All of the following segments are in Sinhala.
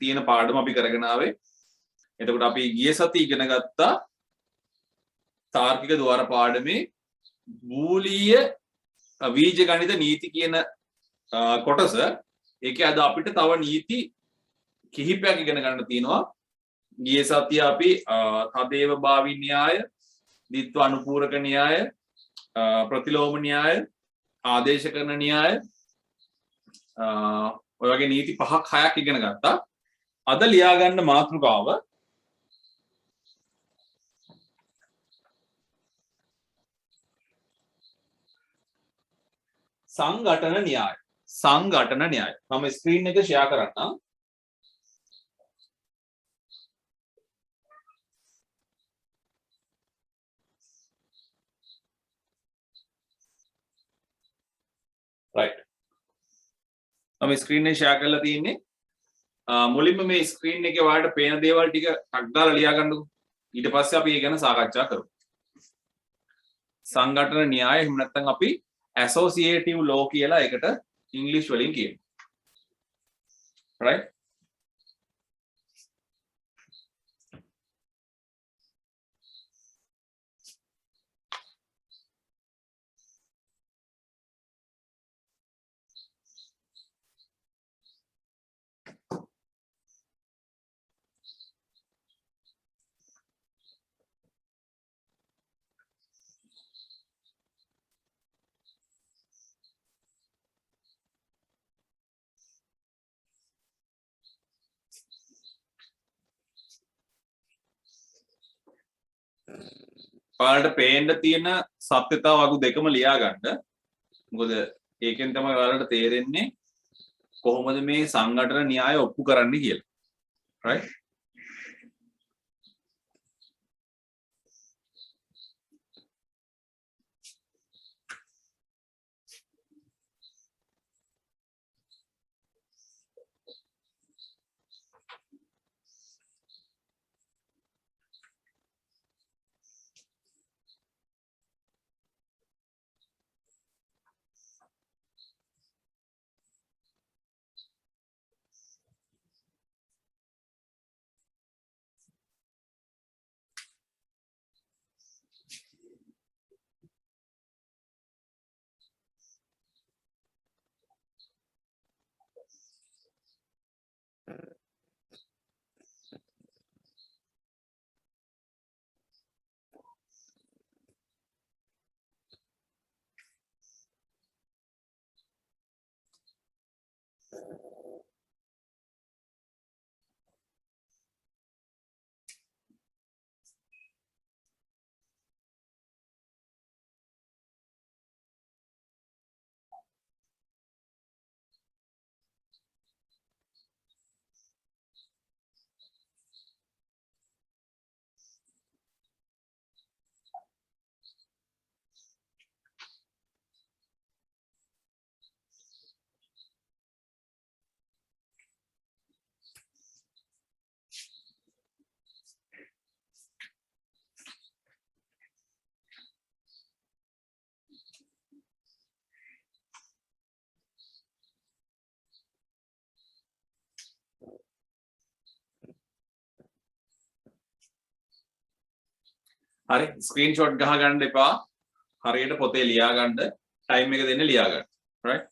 තියෙන පාඩම අපි කරගෙන ආවේ. එතකොට අපි ගිය සතියේ ඉගෙන ගත්තා තාර්කික ద్వාර පාඩමේ බූලීය බීජ ගණිත නීති කියන කොටස. ඒකේ අද අපිට තව නීති කිහිපයක් ඉගෙන ගන්න තියෙනවා. ගිය සතියේ අපි තදේව භාවී න්‍යාය, ද්විත්ව අනුපූරක න්‍යාය, ප්‍රතිලෝම න්‍යාය, ආදේශ කරන න්‍යාය ඔය වගේ නීති 5ක් 6ක් ඉගෙන ගත්තා. අද ලියා ගන්න මාතෘකාව සංඝටන න්‍යාය. සංඝටන න්‍යාය. මම ස්ක්‍රීන් එක ෂෙයා කරන්නම්. right. මම ස්ක්‍රීන් එක ෂෙයා කරලා තියෙන්නේ. මුලින්ම මේ ස්ක්‍රීන් එකේ ඔයාලට පේන දේවල් ටික ටක් දාලා ලියා ගන්නකො. ඊට පස්සේ අපි ඒ ගැන සාකච්ඡා කරමු. සංඝටන න්‍යාය එහෙම නැත්නම් අපි associative law කියලා ඒකට ඉංග්‍රීසි වලින් කියනවා. right. ඔයාලට පේන්න තියෙන සත්‍යතා වගු දෙකම ලියා ගන්න. මොකද ඒකෙන් තමයි ඔයාලට තේරෙන්නේ කොහොමද මේ සංඝටන න්‍යාය ඔප්පු කරන්නේ කියලා. right. හරි ස්ක්‍රීන්ෂොට් ගහ ගන්න එපා. හරියට පොතේ ලියා ගන්න. ටයිම් එක දෙන්න ලියා ගන්න. right.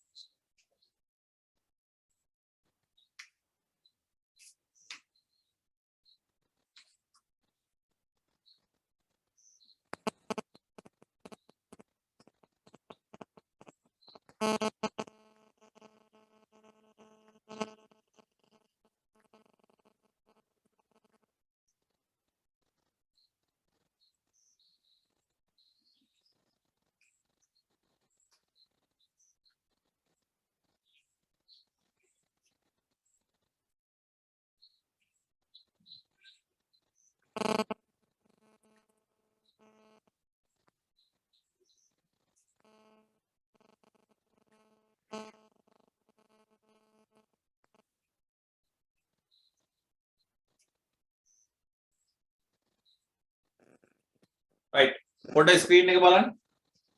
right. පොඩ්ඩක් ස්ක්‍රීන් එක බලන්න.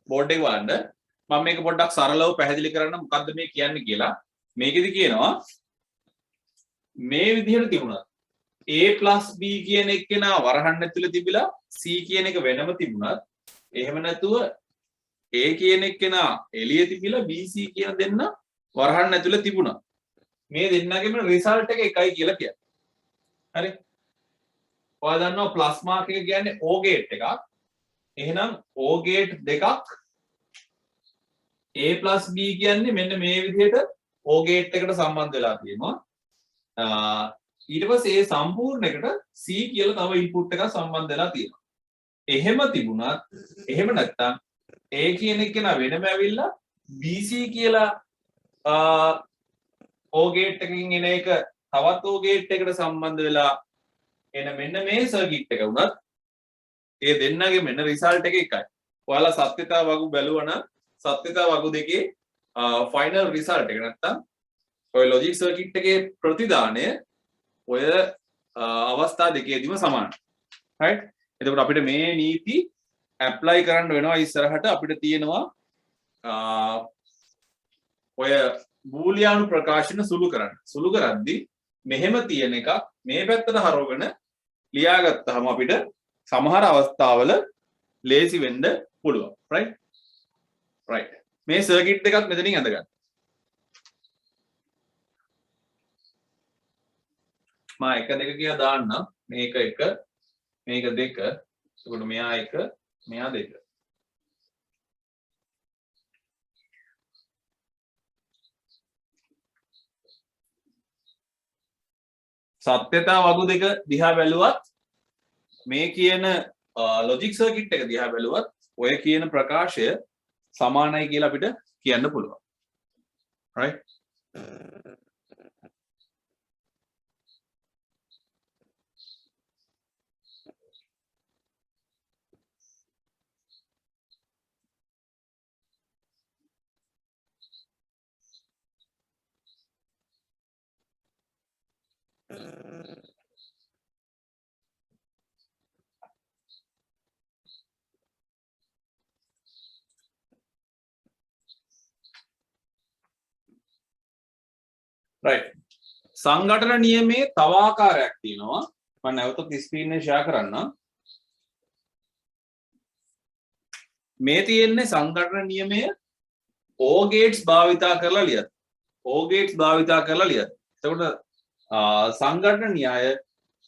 බෝඩ් එක බලන්න. මම මේක පොඩ්ඩක් සරලව පැහැදිලි කරන්න මොකද්ද මේ කියන්නේ කියලා. මේකෙදි කියනවා මේ විදිහට තිබුණා a plus b කියන එක්කෙනා වරහන් ඇතුලේ තිබිලා c කියන එක වෙනම තිබුණත් එහෙම නැතුව a කියන එක්කෙනා එළියේ තිබිලා b c කියන දෙන්න වරහන් ඇතුලේ තිබුණා මේ දෙන්නගේම රිසල්ට් එක එකයි කියලා කියන්නේ හරි ඔයා දන්නවා ප්ලස් මාක් එක කියන්නේ o ගේට් එකක් එහෙනම් o ගේට් දෙකක් a plus b කියන්නේ මෙන්න මේ විදිහට o ගේට් එකට සම්බන්ධ වෙලා තියෙනවා ඊට පස්සේ ඒ සම්පූර්ණ එකට c කියලා තව ඉන්පුට් එකක් සම්බන්ධ වෙලා තියෙනවා. එහෙම තිබුණත් එහෙම නැත්තම් a කියන එක නා වෙනම ඇවිල්ලා bc කියලා o ගේට් එකකින් එන එක තවත් o ගේට් එකට සම්බන්ධ වෙලා එන මෙන්න මේ සර්කිට් එක වුණත් ඒ දෙන්නගේ මෙන්න රිසල්ට් එක එකයි. ඔයාලා සත්‍යතා වගු බැලුවා නම් සත්‍යතා වගු දෙකේ ෆයිනල් රිසල්ට් එක නැත්තම් ඔය ලොජික් සර්කිට් එකේ ප්‍රතිදානය ඔය අවස්ථා දෙකේදීම සමානයි. right? එතකොට අපිට මේ නීති ඇප්ලයි කරන්න වෙනවා ඉස්සරහට අපිට තියෙනවා ඔය බූලියානු ප්‍රකාශන සුළු කරන්න. සුළු කරද්දී මෙහෙම තියෙන එකක් මේ පැත්තට හරවගෙන ලියාගත්තාම අපිට සමහර අවස්ථාවල ලේසි වෙන්න පුළුවන්. right? right. මේ සර්කිට් එකත් මෙතනින් අඳගන්න. මා 1 2 කියලා දාන්නම් මේක 1 මේක 2 එතකොට මෙයා 1 මෙයා 2 සත්‍යතා වගු දෙක දිහා බැලුවත් මේ කියන ලොජික් සර්කිට් එක දිහා බැලුවත් ඔය කියන ප්‍රකාශය සමානයි කියලා අපිට කියන්න පුළුවන්. right? right. සංඝටන නියමයේ තව ආකාරයක් තියෙනවා. මම නැවතත් ස්ක්‍රීන් එක ෂෙයා කරන්නම්. මේ තියෙන්නේ සංඝටන නියමය O gates භාවිතා කරලා ලියත්. O gates භාවිතා කරලා ලියත්. එතකොට සංඝටන න්‍යාය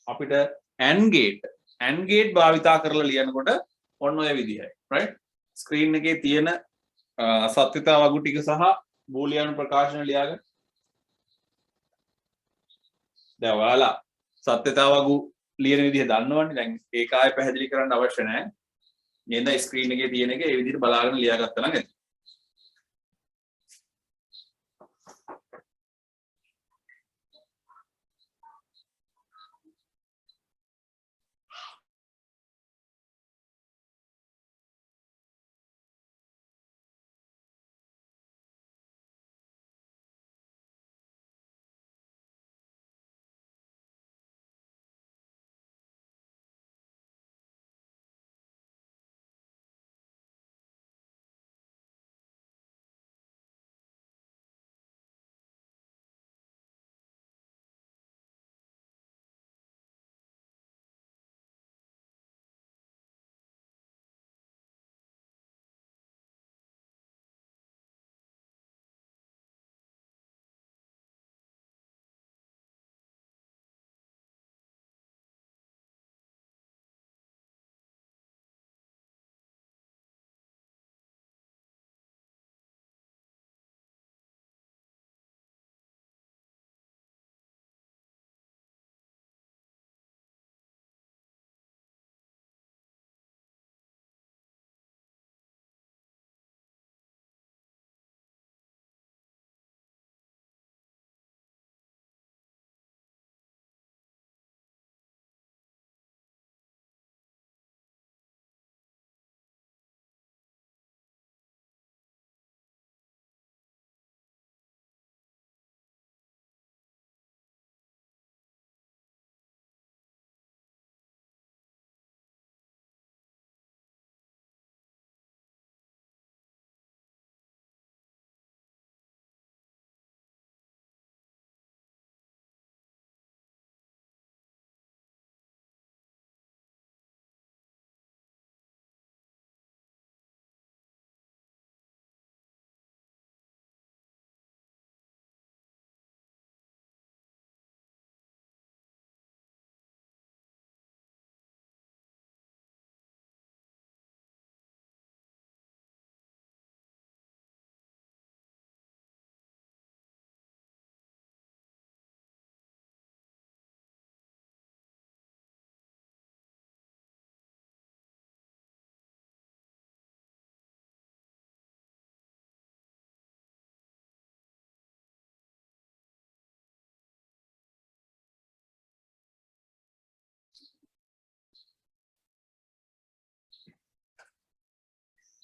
අපිට AND gate භාවිතා කරලා ලියනකොට ඔන්න ඔය විදිහයි. right? ස්ක්‍රීන් එකේ තියෙන සත්‍යතා වගු ටික සහ බූලියානු ප්‍රකාශන ලියාගන්න. දැන් ඔයාලා සත්‍යතා වගු ලියන විදිහ දන්නවනේ. දැන් ඒක ආයෙ පැහැදිලි කරන්න අවශ්‍ය නැහැ. නේද? ස්ක්‍රීන් එකේ තියෙන එක ඒ විදිහට බලාගෙන ලියාගත්තා නම් ඇති.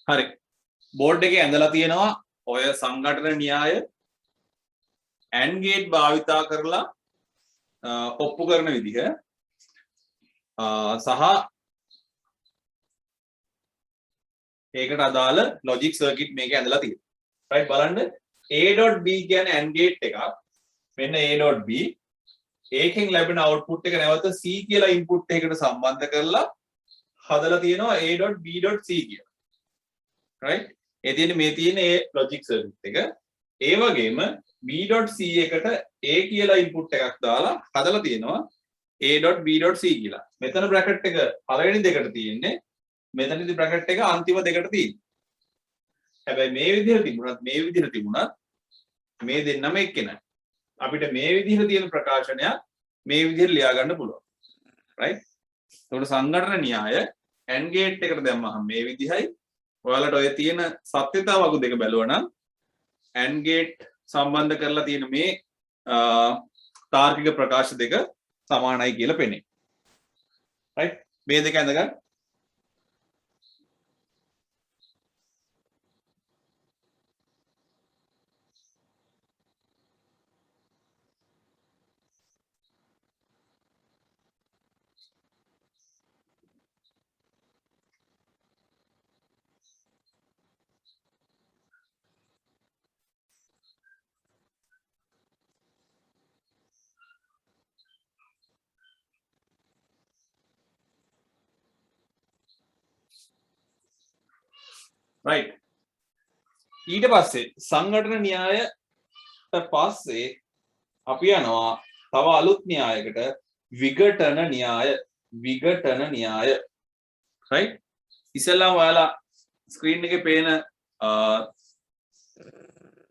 හරි. බෝඩ් එකේ ඇඳලා තියෙනවා ඔය සංඝටන න්‍යාය AND ගේට් භාවිතා කරලා ඔප්පු කරන විදිහ සහ ඒකට අදාළ ලොජික් සර්කිට් මේකේ ඇඳලා තියෙනවා. right බලන්න A.B කියන්නේ AND ගේට් එකක්. මෙන්න A.B ඒකෙන් ලැබෙන අවුට්පුට් එක නැවත C කියලා ඉන්පුට් එකකට සම්බන්ධ කරලා හදලා තියෙනවා A.B.C කියලා. right ඒ තියෙන්නේ මේ තියෙන ඒ ලොජික් සර්කිට් එක. ඒ වගේම B.C එකට A කියලා ඉන්පුට් එකක් දාලා හදලා තියෙනවා A.B.C කියලා. මෙතන බ්‍රැකට් එක පළවෙනි දෙකට තියෙන්නේ. මෙතනදී බ්‍රැකට් එක අන්තිම දෙකට තියෙන්නේ. හැබැයි මේ විදිහට තිබුණත් මේ විදිහට තිබුණත් මේ දෙන්නම එක්කෙනයි. අපිට මේ විදිහට තියෙන ප්‍රකාශනයක් මේ විදිහට ලියා ගන්න පුළුවන්. right? ඒකට සංඝටන න්‍යාය AND ගේට් එකට දැම්මහම මේ විදිහයි. ඔයාලට ඔය තියෙන සත්‍යතාව වගු දෙක බැලුවනම් AND ගේට් සම්බන්ධ කරලා තියෙන මේ තාර්කික ප්‍රකාශ දෙක සමානයි කියලා පෙනේ. right? මේ දෙක ඇඳගන්න. right ඊට පස්සේ සංඝටන න්‍යායට පස්සේ අපි යනවා තව අලුත් න්‍යායකට විඝටන න්‍යාය right ඉස්සෙල්ලාම ඔයාලා ස්ක්‍රීන් එකේ පේන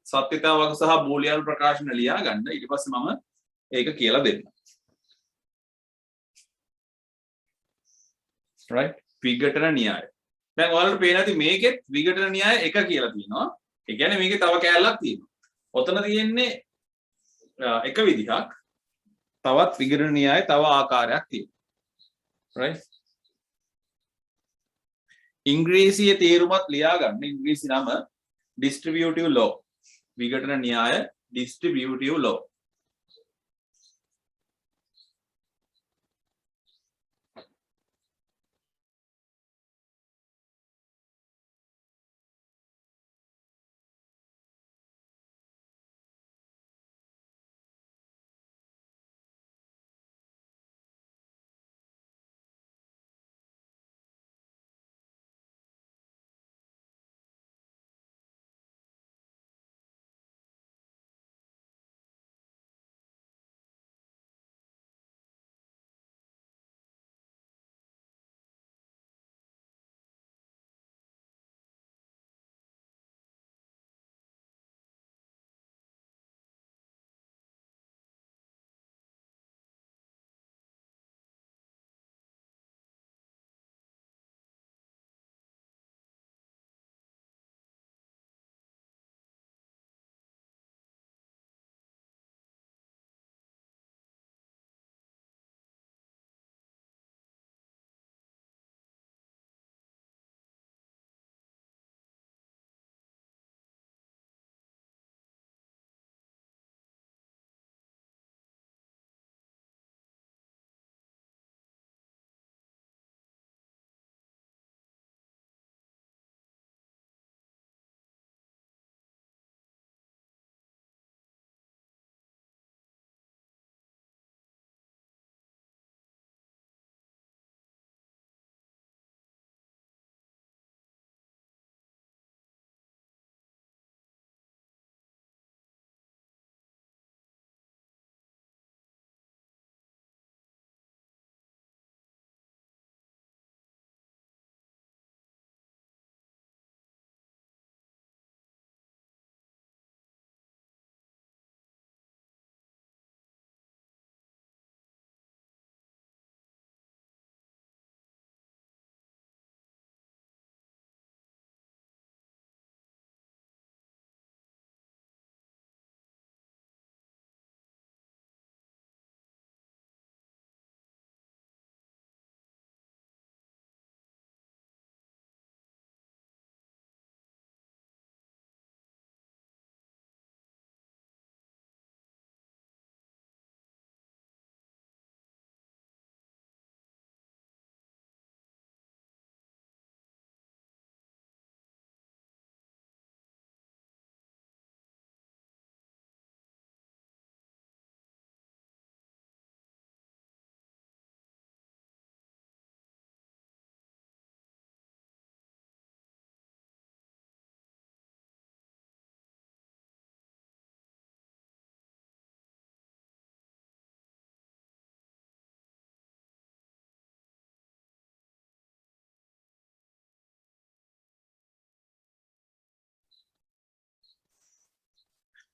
සත්‍යතාවක සහ බූලියානු ප්‍රකාශන ලියා ගන්න ඊට පස්සේ මම ඒක කියලා දෙන්නම් right විඝටන න්‍යාය දැන් ඔයාලට පේන ඇති මේකෙත් විඝටන න්‍යාය එක කියලා තියෙනවා. ඒ කියන්නේ මේකේ තව කෑල්ලක් තියෙනවා. ඔතන තියෙන්නේ එක විදිහක්. තවත් විඝටන න්‍යාය තව ආකාරයක් තියෙනවා. right? ඉංග්‍රීසියේ තේරුමත් ලියා ගන්න. ඉංග්‍රීසි නම distributive law. විඝටන න්‍යාය distributive law.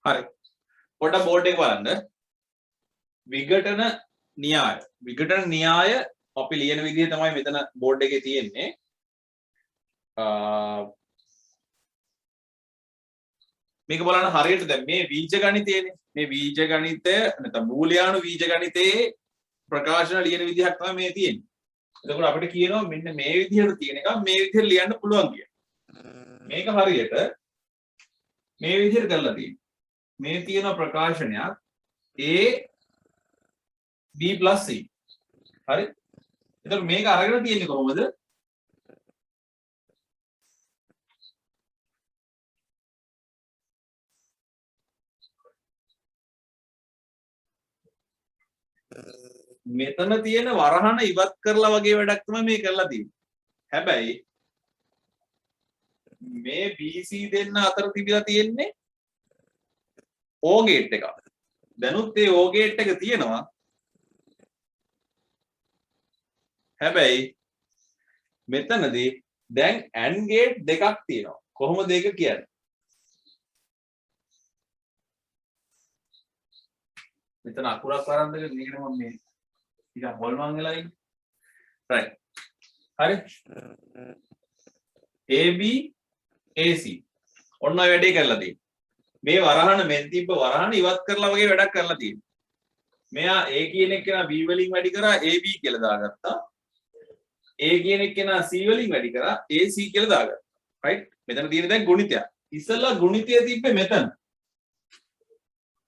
හරි. පොඩ්ඩක් බෝඩ් එක බලන්න. විඝටන න්‍යාය. විඝටන න්‍යාය අපි ලියන විදිහ තමයි මෙතන බෝඩ් එකේ තියෙන්නේ. මේක බලන්න හරියට දැන් මේ බීජ ගණිතයනේ. මේ බීජ ගණිතය නැත්නම් බූලියානු බීජ ගණිතයේ ප්‍රකාශන ලියන විදිහක් තමයි මේ තියෙන්නේ. එතකොට අපිට කියනවා මෙන්න මේ විදිහට තියෙන එක මේ විදිහට ලියන්න පුළුවන් කියලා. මේක හරියට මේ විදිහට කරලා තියෙනවා. මේ තියෙන ප්‍රකාශනයක් A B + C. හරි? එතකොට මේක අරගෙන තියෙන්නේ කොහොමද? මෙතන තියෙන වරහන ඉවත් කරලා වගේ වැඩක් තමයි මේ කරලා තියෙන්නේ. හැබැයි මේ BC දෙන්න අතර තිබිලා තියෙන්නේ O ගේට් එකක්. දැනුත් ඒ O ගේට් එක තියෙනවා. හැබැයි මෙතනදී දැන් AND ගේට් දෙකක් තියෙනවා. කොහොමද ඒක කියන්නේ? මෙතන අකුරක් වරන්දගෙන මේකට මම මේ ටිකක් හොල්මන් වෙලා ඉන්නේ. right. හරි. AB AC. ඔන්න ඔය වැඩේ කරලා තියෙනවා. මේ වරහන මෙන් තිබ්බ වරහන ඉවත් කරලා වගේ වැඩක් කරලා තියෙනවා. මෙයා A කියන එක කෙනා B වලින් වැඩි කරා AB කියලා දාගත්තා. A කියන එක කෙනා C වලින් වැඩි කරා AC කියලා දාගත්තා. right. මෙතන තියෙන දැන් ගුණිතයක්. ඉස්සෙල්ලා ගුණිතය තිබ්බේ මෙතන.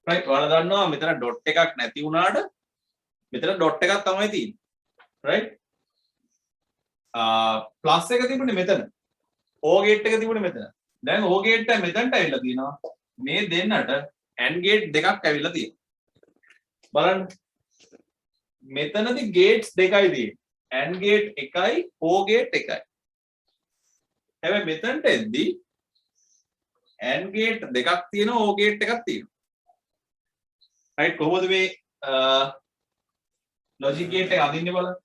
right. ඔයාලා දන්නවා මෙතන ඩොට් එකක් නැති වුණාට මෙතන ඩොට් එකක් තමයි තියෙන්නේ. right. ප්ලස් එක තිබුණේ මෙතන. O ගේට් එක තිබුණේ මෙතන. දැන් O ගේට් එක මෙතනට ඇවිල්ලා තියෙනවා. මේ දෙන්නට AND ගේට් දෙකක් ඇවිල්ලා තියෙනවා. බලන්න. මෙතනදී ගේට්ස් දෙකයි තියෙන්නේ. AND ගේට් එකයි O ගේට් එකයි. හැබැයි මෙතනට එද්දි AND ගේට් දෙකක් තියෙනවා O ගේට් එකක් තියෙනවා. right. කොහොමද මේ logic gate එක අදින්නේ බලන්න.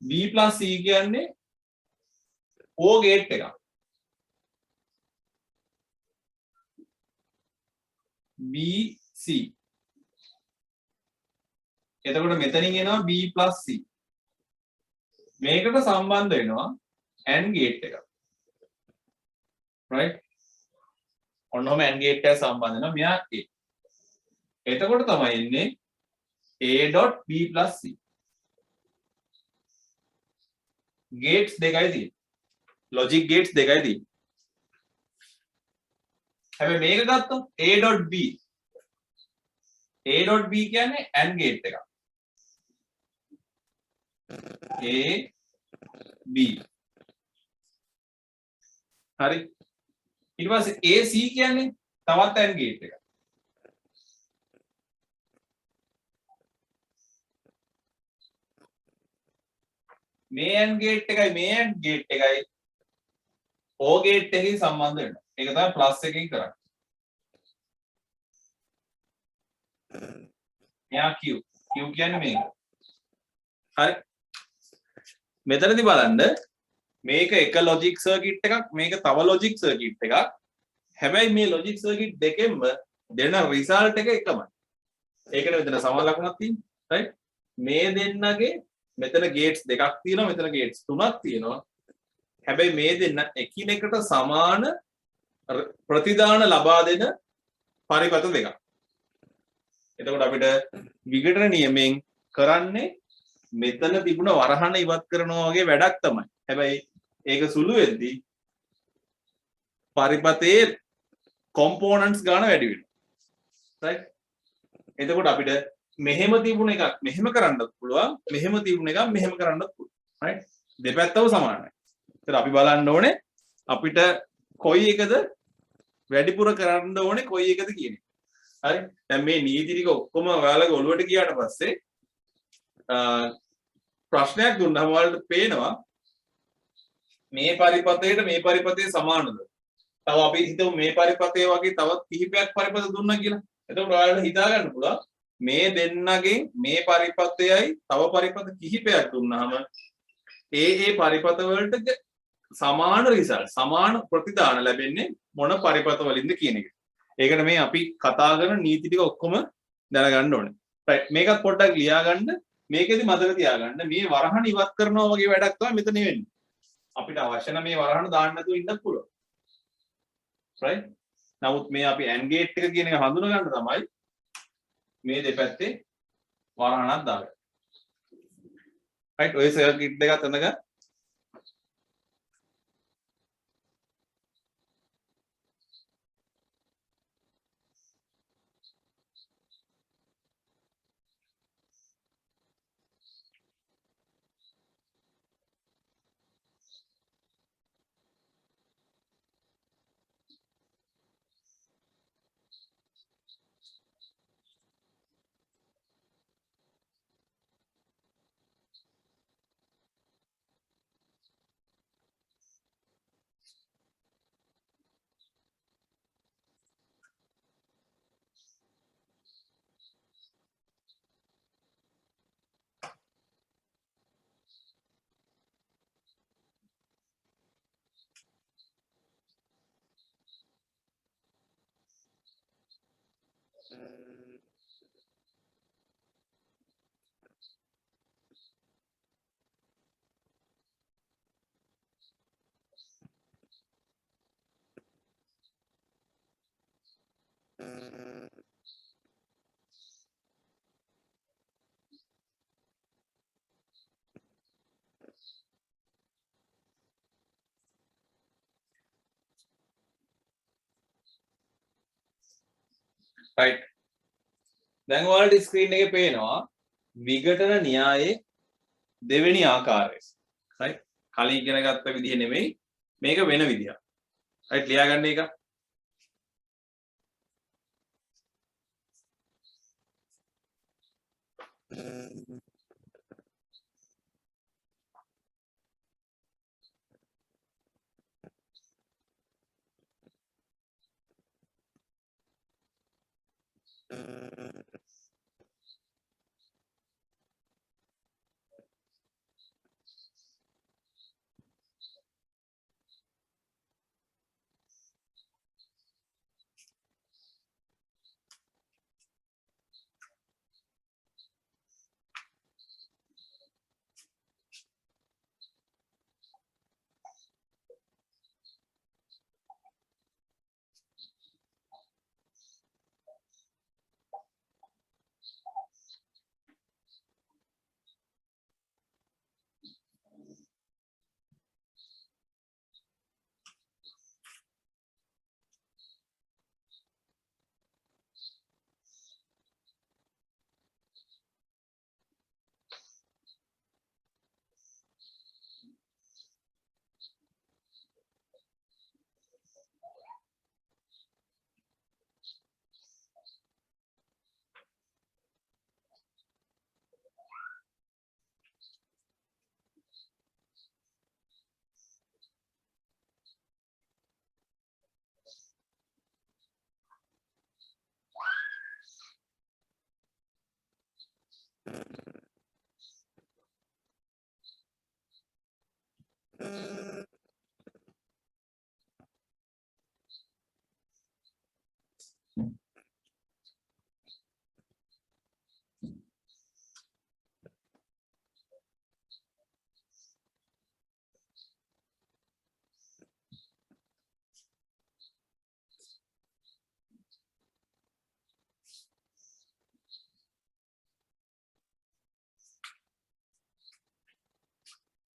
B + C කියන්නේ O gate එකක්. B C. එතකොට මෙතනින් එනවා B + C. මේකට සම්බන්ධ වෙනවා AND gate එක. right. ඔන්නෝම AND gate එක සම්බන්ධ වෙනවා මෙයා A. එතකොට තමයි එන්නේ A.B + C. gates දෙකයි තියෙන්නේ. logic gates දෙකයි තියෙන්නේ. හැබැයි මේක ගත්තොත් A.B. A.B කියන්නේ AND gate එකක්. A B. හරි. ඊට පස්සේ AC කියන්නේ තවත් AND gate එකක්. මේ AND gate එකයි මේ AND gate එකයි O gate එකකින් සම්බන්ධ වෙනවා. ඒක තමයි ප්ලස් එකකින් කරන්නේ. මෙයා Q. Q කියන්නේ මේක. හරි. මෙතනදී බලන්න මේක එක logic circuit එකක් මේක තව logic circuit එකක්. හැබැයි මේ logic circuit දෙකෙන්ම දෙන result එක එකමයි. ඒකනේ මෙතන සමාන ලකුණක් තියෙන්නේ. right. මේ දෙන්නගේ මෙතන gates දෙකක් තියෙනවා මෙතන gates තුනක් තියෙනවා. හැබැයි මේ දෙන්න එකිනෙකට සමාන ප්‍රතිදාන ලබා දෙන පරිපත දෙකක්. එතකොට අපිට විඝටන නියමයෙන් කරන්නේ මෙතන තිබුණ වරහන ඉවත් කරනවා වගේ වැඩක් තමයි. හැබැයි ඒක සුළු වෙද්දී පරිපතේ components ගාන වැඩි වෙනවා. right. එතකොට අපිට මෙහෙම තිබුණ එකක් මෙහෙම කරන්නත් පුළුවන් මෙහෙම තිබුණ එකක් මෙහෙම කරන්නත් පුළුවන්. right. දෙපැත්තම සමානයි. ඒත් අපි බලන්න ඕනේ අපිට කොයි එකද වැඩිපුර කරන්න ඕනේ කොයි එකද කියන එක. හරි. දැන් මේ නීති ටික ඔක්කොම ඔයාලගේ ඔළුවට ගියාට පස්සේ ප්‍රශ්නයක් දුන්නාම ඔයාලට පේනවා මේ පරිපතේට මේ පරිපතේ සමානද? තව අපි හිතමු මේ පරිපතේ වගේ තවත් කිහිපයක් පරිපත දුන්නා කියලා. එතකොට ඔයාලට හිතා ගන්න පුළුවන් මේ දෙන්නගෙන් මේ පරිපතයයි තව පරිපත කිහිපයක් දුන්නාම ඒ පරිපත වලට සමාන රිසල්ට් සමාන ප්‍රතිදාන ලැබෙන්නේ මොන පරිපත වලින්ද කියන එක. ඒකට මේ අපි කතා කරන නීති ටික ඔක්කොම දැනගන්න ඕනේ. right මේකත් පොඩ්ඩක් ලියා ගන්න. මේකෙදි මතක තියාගන්න මේ වරහන් ඉවත් කරනවා වගේ වැඩක් තමයි මෙතන වෙන්නේ. අපිට අවශ්‍ය නම් මේ වරහන් දාන්න නැතුව ඉන්නත් පුළුවන්. right නමුත් මේ අපි AND gate එක කියන එක හඳුන ගන්න තමයි මේ දෙපැත්තේ වරහණක් දාගන්න. right ඔය සර්කිට් එකත් එතනක right දැන් ඔයාලට ස්ක්‍රීන් එකේ පේනවා විඝටන න්‍යායේ දෙවෙනි ආකාරය. right කලින් ඉගෙන ගත්ත විදිහ නෙමෙයි මේක වෙන විදියක්. right ලියා ගන්න එක.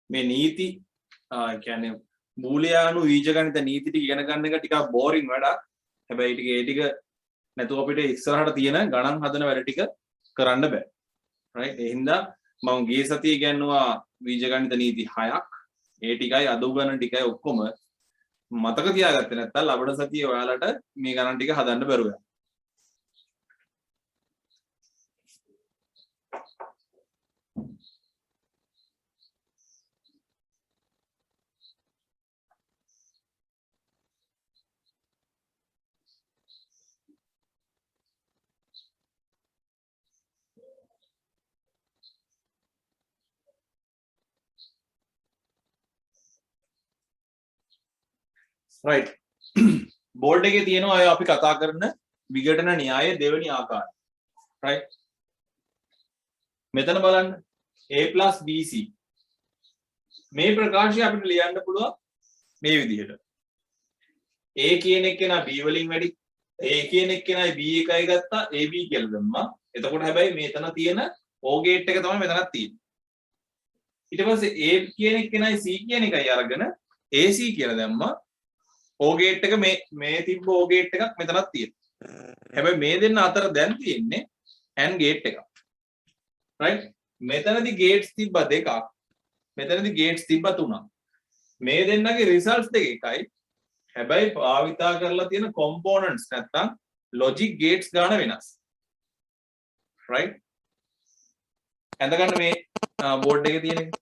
මේ නීති කියන්නේ බූලියානු බීජගණිත නීති ටික ඉගෙන ගන්න එක ටිකක් බෝරින් වැඩක්. හැබැයි ඒ ටික නැතුව අපිට ඉස්සරහට තියෙන ගණන් හදන වැඩ ටික කරන්න බෑ. right ඒ හින්දා මම ගිය සතියේ ඉගෙනුවා බීජගණිත නීති 6ක්. ඒ ටිකයි අද උගන්වන ටිකයි ඔක්කොම මතක තියාගත්තේ නැත්නම් ලබන සතියේ ඔයාලට මේ ගණන් ටික හදන්න බැරුව යනවා. right බෝඩ් එකේ තියෙනවා අය අපි කතා කරන විඝටන න්‍යාය දෙවෙනි ආකාරය. right? මෙතන බලන්න a + bc මේ ප්‍රකාශය අපිට ලියන්න පුළුවන් මේ විදිහට. a කියන එක්කෙනා b වලින් වැඩි a කියන එක්කෙනායි b එකයි ගත්තා ab කියලා දැම්මා. එතකොට හැබැයි මෙතන තියෙන o ගේට් එක තමයි මෙතනත් තියෙන්නේ. ඊට පස්සේ a කියන එක්කෙනායි c කියන එකයි අරගෙන ac කියලා දැම්මා. o ගේට් එක මේ තිබ්බ o ගේට් එකක් මෙතනත් තියෙනවා. හැබැයි මේ දෙන්න අතර දැන් තියෙන්නේ and ගේට් එකක්. right? මෙතනදී ගේට්ස් තිබ්බ දෙකක්. මෙතනදී ගේට්ස් තිබ්බ තුනක්. මේ දෙන්නගේ රිසල්ට්ස් දෙක එකයි. හැබැයි භාවිතා කරලා තියෙන කොම්පොනන්ට්ස් නැත්තම් ලොජික් ගේට්ස් ගන්න වෙනස්. right? අඳගන්න මේ බෝඩ් එකේ තියෙන එක.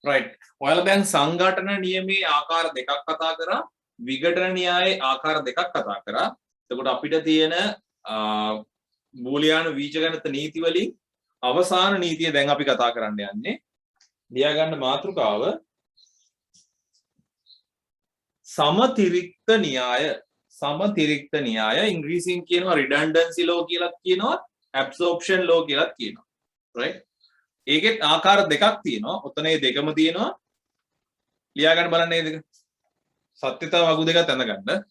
right. ඔයාලා දැන් සංඝටන නියමයේ ආකාර දෙකක් කතා කරා විඝටන න්‍යායයේ ආකාර දෙකක් කතා කරා. එතකොට අපිට තියෙන බූලියානු බීජගණිත නීති වලින් අවසාන නීතිය දැන් අපි කතා කරන්න යන්නේ. ලියා ගන්න මාතෘකාව සමතිරික්ත න්‍යාය. සමතිරික්ත න්‍යාය ඉංග්‍රීසියෙන් කියනවා redundancy law කියලා කියනවා absorption law කියලා කියනවා. right? ඒකෙත් ආකාර දෙකක් තියෙනවා. ඔතන මේ දෙකම තියෙනවා. ලියා ගන්න බලන්න මේ දෙක. සත්‍යතාව වගු දෙකක් අඳගන්න.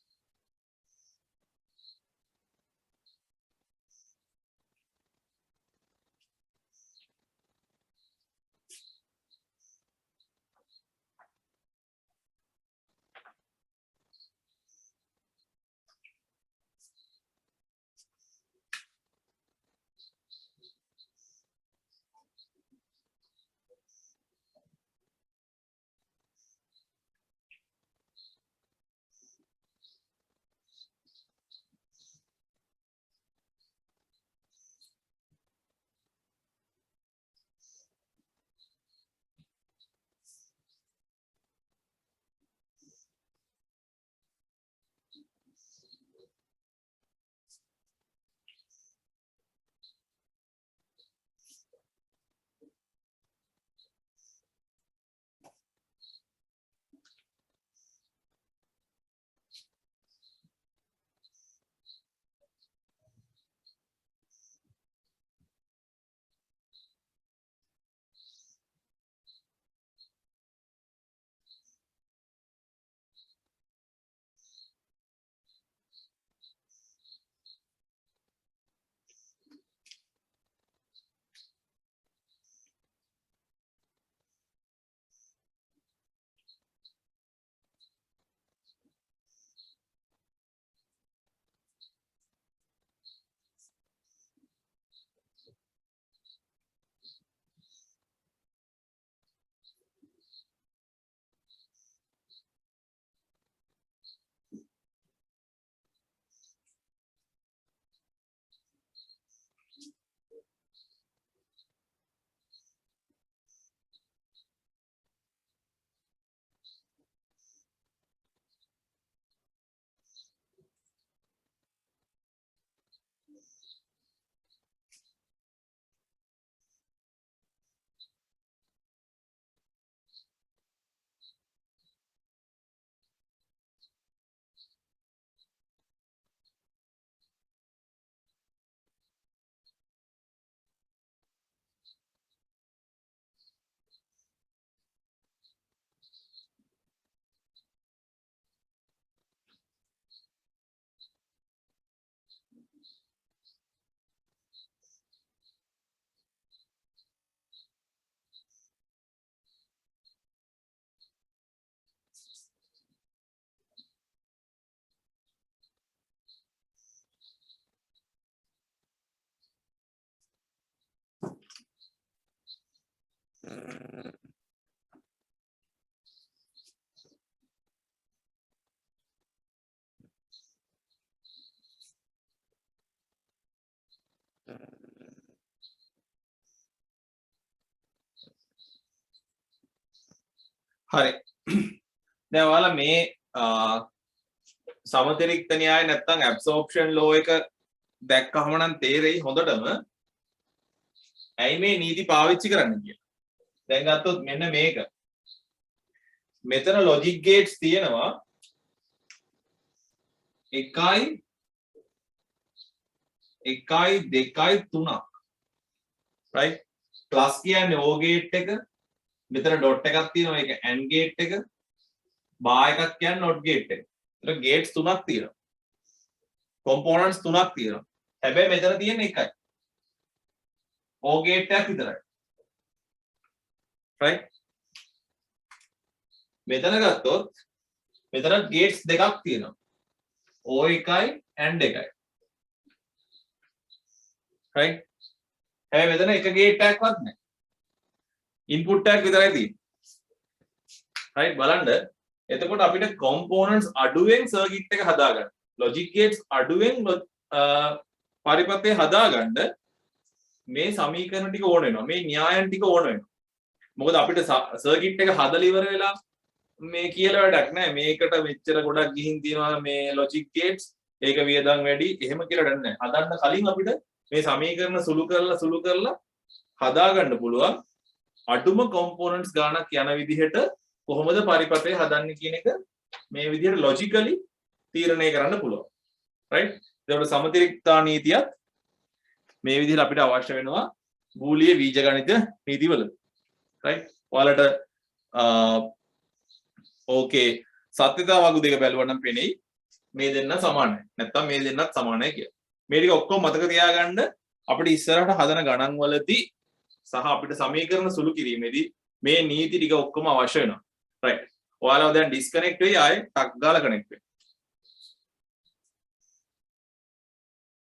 හරි. දැන් ඔයාලා මේ සමතිරික්ත න්‍යාය නැත්නම් ඇබ්සෝප්ෂන් ලෝ එක දැක්කහම නම් තේරෙයි හොඳටම ඇයි මේ නීති පාවිච්චි කරන්න කියලා. දැන් ගත්තොත් මෙන්න මේක. මෙතන ලොජික් ගේට්ස් තියෙනවා 1 1 2 3ක්. right? ප්ලස් කියන්නේ O ගේට් එක. මෙතන ඩොට් එකක් තියෙනවා ඒක AND ගේට් එක. බා එකක් කියන්නේ NOT ගේට් එක. ඒතර ගේට්ස් තුනක් තියෙනවා. කොම්පොනන්ට්ස් තුනක් තියෙනවා. හැබැයි මෙතන තියෙන එකයි. O ගේට් එකක් විතරයි. right? මෙතන ගත්තොත් මෙතන ගේට්ස් දෙකක් තියෙනවා. O එකයි AND එකයි. right? හැබැයි මෙතන එක ගේට් එකක්වත් නැහැ. ඉන්පුට් එකක් විතරයි තියෙන්නේ. right? බලන්න. එතකොට අපිට components අඩුවෙන් circuit එක හදාගන්න. logic gates අඩුවෙන් පරිපථය හදාගන්න මේ සමීකරණ ටික ඕන වෙනවා. මේ න්‍යායන් ටික ඕන වෙනවා. මොකද අපිට circuit එක හදලා ඉවර වෙලා මේ කියලා වැඩක් නැහැ. මේකට මෙච්චර ගොඩක් ගිහින් තියෙනවා මේ logic gates. ඒක වියදම් වැඩි. එහෙම කියලා වැඩක් නැහැ. හදන්න කලින් අපිට මේ සමීකරණ සුළු කරලා හදාගන්න පුළුවන්. අඩුම components ගානක් යන විදිහට කොහොමද පරිපථය හදන්නේ කියන එක මේ විදිහට logically තීරණය කරන්න පුළුවන්. right? ඒකට සමතිරික්තා නීතියත් මේ විදිහට අපිට අවශ්‍ය වෙනවා බූලිය බීජගණිත නීතිවල. right? ඔයාලට ඕකේ සත්‍යතාව වගු දෙක බැලුවා නම් පෙනෙයි මේ දෙන්න සමානයි. නැත්තම් මේ දෙන්නත් සමානයි කියලා. මේ ටික ඔක්කොම මතක තියාගන්න අපිට ඉස්සරහට හදන ගණන් වලදී සහ අපිට සමීකරණ සුළු කිරීමේදී මේ නීති ටික ඔක්කොම අවශ්‍ය වෙනවා. right? ඔයාලා දැන් ඩිස්කනෙක්ට් වෙයි ආයේ ටක් ගාලා කනෙක්ට් වෙන්න.